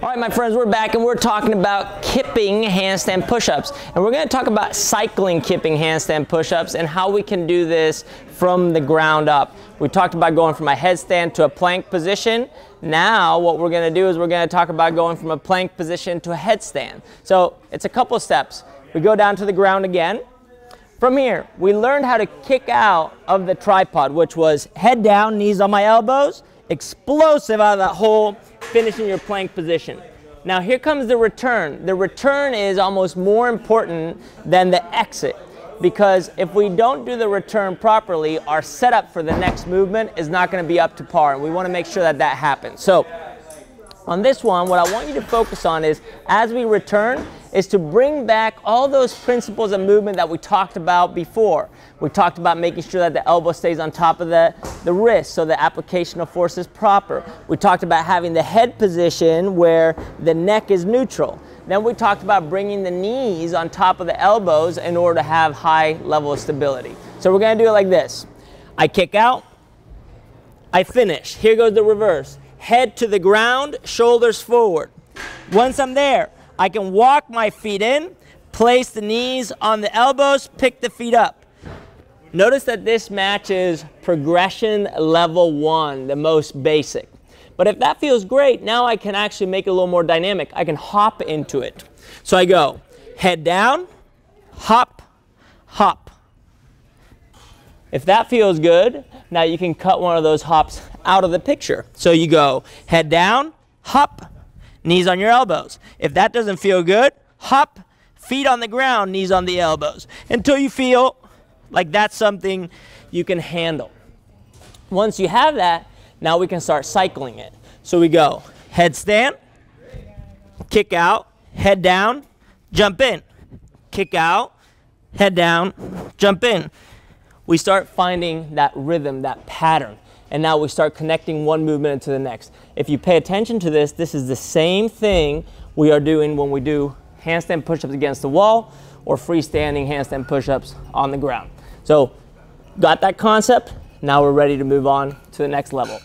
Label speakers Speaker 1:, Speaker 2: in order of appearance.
Speaker 1: All right, my friends, we're back and we're talking about kipping handstand push-ups. And we're gonna talk about cycling kipping handstand push-ups and how we can do this from the ground up. We talked about going from a headstand to a plank position. Now what we're gonna do is we're gonna talk about going from a plank position to a headstand. So it's a couple steps. We go down to the ground again. From here, we learned how to kick out of the tripod, which was head down, knees on my elbows, explosive out of that hole, finishing your plank position. Now here comes the return. The return is almost more important than the exit, because if we don't do the return properly, our setup for the next movement is not going to be up to par, and we want to make sure that that happens. So on this one, what I want you to focus on is, as we return, is to bring back all those principles of movement that we talked about before. We talked about making sure that the elbow stays on top of the wrist so the application of force is proper. We talked about having the head position where the neck is neutral. Then we talked about bringing the knees on top of the elbows in order to have high level of stability. So we're going to do it like this. I kick out, I finish. Here goes the reverse. Head to the ground, shoulders forward. Once I'm there, I can walk my feet in, place the knees on the elbows, pick the feet up. Notice that this matches progression level 1, the most basic. But if that feels great, now I can actually make it a little more dynamic. I can hop into it. So I go head down, hop, hop. If that feels good, now you can cut one of those hops out of the picture. So you go head down, hop, knees on your elbows. If that doesn't feel good, hop, feet on the ground, knees on the elbows, until you feel like that's something you can handle. Once you have that, now we can start cycling it. So we go headstand, kick out, head down, jump in, kick out, head down, jump in. We start finding that rhythm, that pattern, and now we start connecting one movement into the next. If you pay attention to this, this is the same thing we are doing when we do handstand push-ups against the wall or freestanding handstand push-ups on the ground. So, got that concept? Now we're ready to move on to the next level.